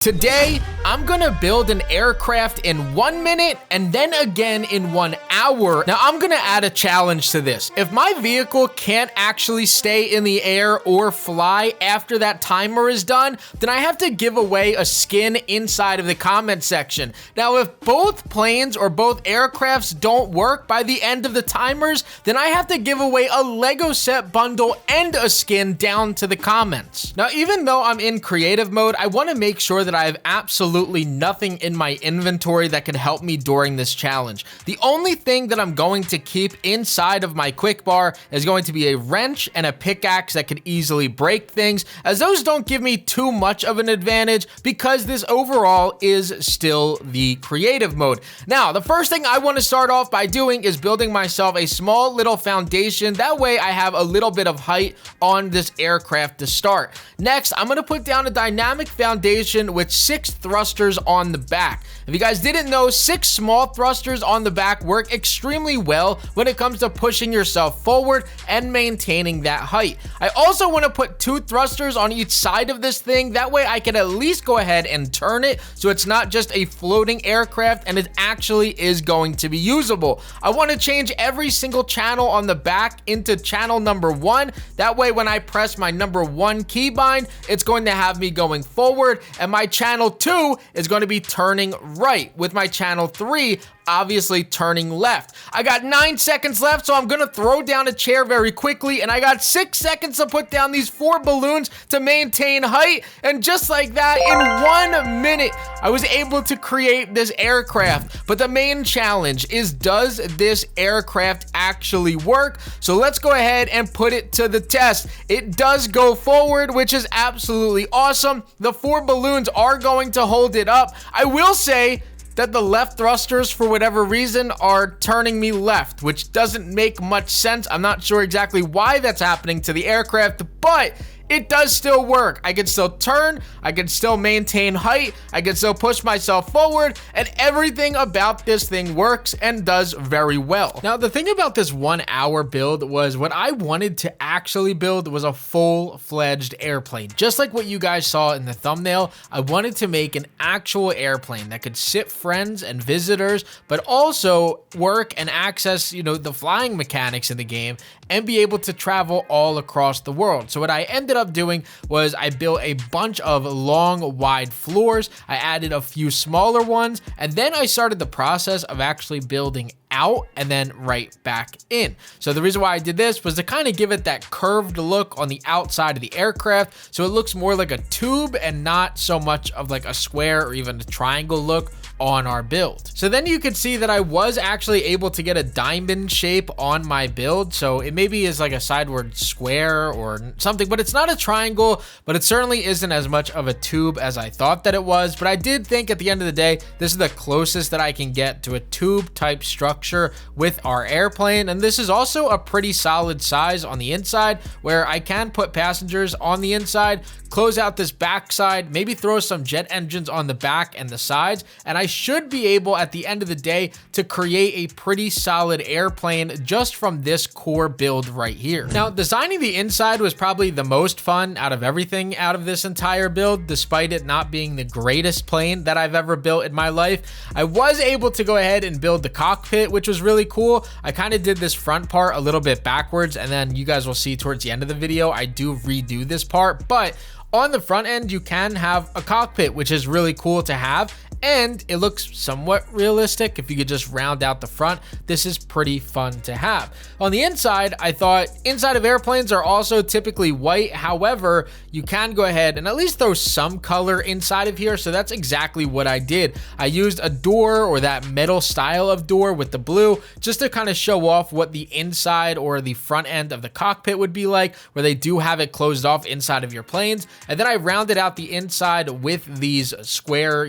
Today, I'm gonna build an aircraft in 1 minute and then again in 1 hour. Now, I'm gonna add a challenge to this. If my vehicle can't actually stay in the air or fly after that timer is done, then I have to give away a skin inside of the comment section. Now, if both planes or both aircrafts don't work by the end of the timers, then I have to give away a Lego set bundle and a skin down to the comments. Now, even though I'm in creative mode, I wanna make sure that I have absolutely nothing in my inventory that could help me during this challenge. The only thing that I'm going to keep inside of my quick bar is going to be a wrench and a pickaxe that could easily break things, as those don't give me too much of an advantage because this overall is still the creative mode. Now, the first thing I want to start off by doing is building myself a small little foundation. That way I have a little bit of height on this aircraft to start. Next, I'm going to put down a dynamic foundation with 6 thrusters on the back. If you guys didn't know, 6 small thrusters on the back work extremely well when it comes to pushing yourself forward and maintaining that height. I also want to put 2 thrusters on each side of this thing. That way I can at least go ahead and turn it so it's not just a floating aircraft and it actually is going to be usable. I want to change every single channel on the back into channel number 1. That way when I press my number 1 keybind, it's going to have me going forward, and my channel 2 is going to be turning right, with my channel 3 obviously turning left. I got 9 seconds left, so I'm gonna throw down a chair very quickly, and I got 6 seconds to put down these 4 balloons to maintain height, and just like that, in 1 minute, I was able to create this aircraft. But the main challenge is, does this aircraft actually work? So let's go ahead and put it to the test. It does go forward, which is absolutely awesome. The 4 balloons are going to hold it up. I will say that the left thrusters, for whatever reason, are turning me left, which doesn't make much sense. I'm not sure exactly why that's happening to the aircraft, but it does still work. I can still turn, I can still maintain height, I can still push myself forward, and everything about this thing works and does very well. Now, the thing about this 1 hour build was what I wanted to actually build was a full-fledged airplane. Just like what you guys saw in the thumbnail, I wanted to make an actual airplane that could sit friends and visitors, but also work and access, the flying mechanics in the game and be able to travel all across the world. So what I ended up doing was I built a bunch of long, wide floors. I added a few smaller ones, and then I started the process of actually building out and then right back in. So the reason why I did this was to kind of give it that curved look on the outside of the aircraft, so it looks more like a tube and not so much of like a square or even a triangle look on our build. So then you could see that I was actually able to get a diamond shape on my build. So it maybe is like a sideward square or something, but it's not a triangle, but it certainly isn't as much of a tube as I thought that it was. But I did think at the end of the day, this is the closest that I can get to a tube type structure with our airplane. And this is also a pretty solid size on the inside, where I can put passengers on the inside, close out this backside, maybe throw some jet engines on the back and the sides, and I should be able at the end of the day to create a pretty solid airplane just from this core build right here. Now, designing the inside was probably the most fun out of everything out of this entire build, despite it not being the greatest plane that I've ever built in my life. I was able to go ahead and build the cockpit, which was really cool. I kind of did this front part a little bit backwards, and then you guys will see towards the end of the video, I do redo this part, but on the front end, you can have a cockpit, which is really cool to have. And it looks somewhat realistic. If you could just round out the front, this is pretty fun to have. On the inside, I thought inside of airplanes are also typically white. However, you can go ahead and at least throw some color inside of here. So that's exactly what I did. I used a door, or that metal style of door with the blue, just to kind of show off what the inside or the front end of the cockpit would be like, where they do have it closed off inside of your planes. And then I rounded out the inside with these square,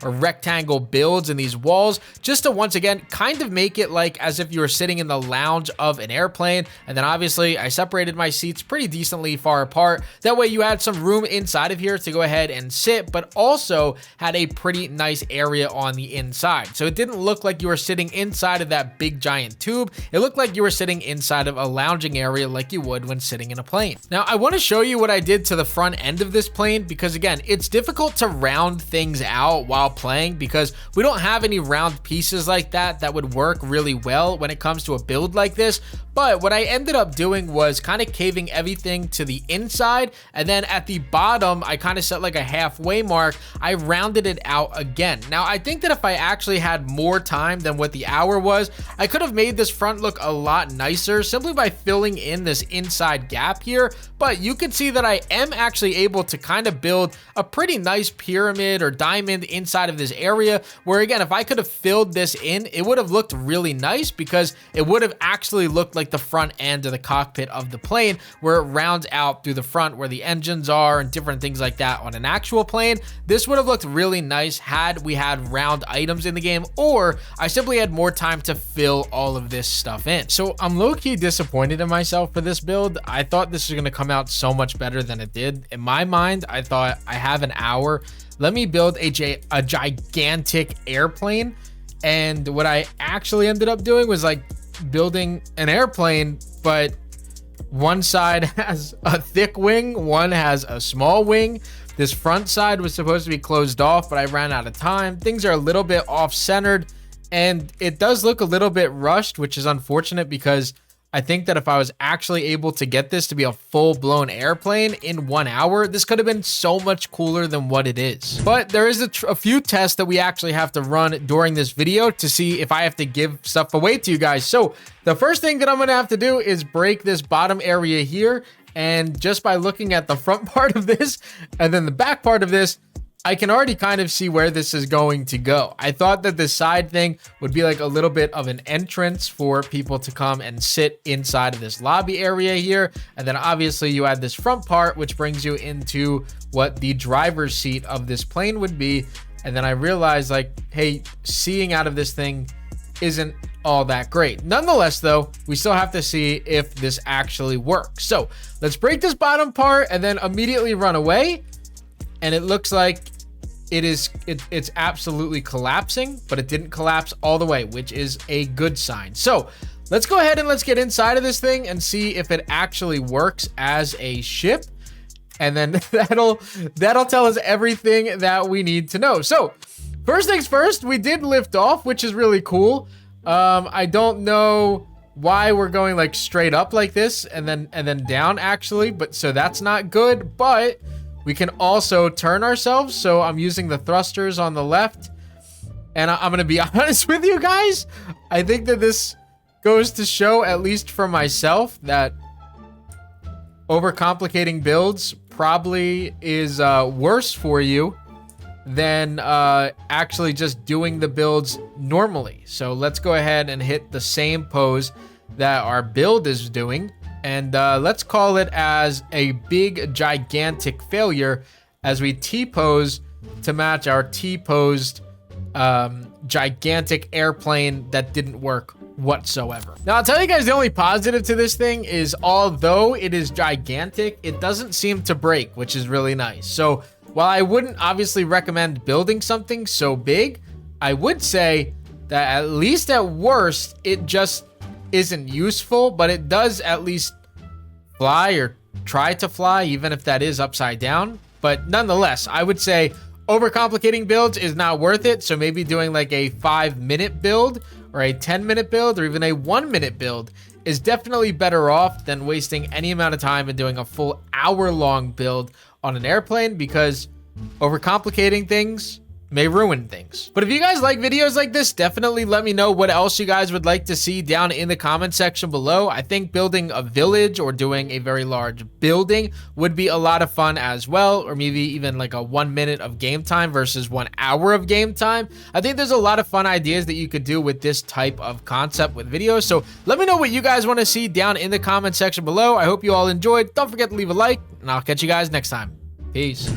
or or rectangle builds in these walls, just to once again kind of make it like as if you were sitting in the lounge of an airplane. And then obviously I separated my seats pretty decently far apart. That way you had some room inside of here to go ahead and sit, but also had a pretty nice area on the inside. So it didn't look like you were sitting inside of that big giant tube. It looked like you were sitting inside of a lounging area like you would when sitting in a plane. Now I want to show you what I did to the front end of this plane, because again, it's difficult to round things out while playing because we don't have any round pieces like that would work really well when it comes to a build like this. But what I ended up doing was kind of caving everything to the inside, and then at the bottom I kind of set like a halfway mark. I rounded it out again. Now I think that if I actually had more time than what the hour was, I could have made this front look a lot nicer simply by filling in this inside gap here. But you can see that I am actually able to kind of build a pretty nice pyramid or diamond inside of this area, where again, if I could have filled this in, it would have looked really nice because it would have actually looked like the front end of the cockpit of the plane, where it rounds out through the front where the engines are and different things like that on an actual plane. This would have looked really nice had we had round items in the game, or I simply had more time to fill all of this stuff in. So I'm low-key disappointed in myself for this build. I thought this was going to come out so much better than it did. In my mind, I thought I have an hour. Let me build a gigantic airplane. And what I actually ended up doing was like building an airplane, but one side has a thick wing, one has a small wing. This front side was supposed to be closed off, but I ran out of time. Things are a little bit off-centered, and it does look a little bit rushed, which is unfortunate because I think that if I was actually able to get this to be a full-blown airplane in 1 hour, this could have been so much cooler than what it is. But there is a few tests that we actually have to run during this video to see if I have to give stuff away to you guys. So the first thing that I'm going to have to do is break this bottom area here. And just by looking at the front part of this and then the back part of this, I can already kind of see where this is going to go. I thought that the side thing would be like a little bit of an entrance for people to come and sit inside of this lobby area here. And then obviously you add this front part, which brings you into what the driver's seat of this plane would be. And then I realized like, hey, seeing out of this thing isn't all that great. Nonetheless, though, we still have to see if this actually works. So let's break this bottom part and then immediately run away. And it looks like it's absolutely collapsing, but it didn't collapse all the way, which is a good sign. So let's go ahead and let's get inside of this thing and see if it actually works as a ship. And then that'll tell us everything that we need to know. So first things first, we did lift off, which is really cool. I don't know why we're going like straight up like this and then down actually, but so that's not good. But we can also turn ourselves. So I'm using the thrusters on the left. And I'm going to be honest with you guys. I think that this goes to show, at least for myself, that overcomplicating builds probably is worse for you than actually just doing the builds normally. So let's go ahead and hit the same pose that our build is doing. And let's call it as a big, gigantic failure as we T-pose to match our T-posed gigantic airplane that didn't work whatsoever. Now, I'll tell you guys the only positive to this thing is although it is gigantic, it doesn't seem to break, which is really nice. So while I wouldn't obviously recommend building something so big, I would say that at least at worst, it just isn't useful, but it does at least fly or try to fly, even if that is upside down. But nonetheless, I would say overcomplicating builds is not worth it. So maybe doing like a 5-minute build or a 10-minute build or even a 1-minute build is definitely better off than wasting any amount of time and doing a full hour-long build on an airplane, because overcomplicating things may ruin things. But if you guys like videos like this, definitely let me know what else you guys would like to see down in the comment section below. I think building a village or doing a very large building would be a lot of fun as well, or maybe even like a 1 minute of game time versus 1 hour of game time. I think there's a lot of fun ideas that you could do with this type of concept with videos. So let me know what you guys want to see down in the comment section below. I hope you all enjoyed. Don't forget to leave a like, and I'll catch you guys next time. Peace.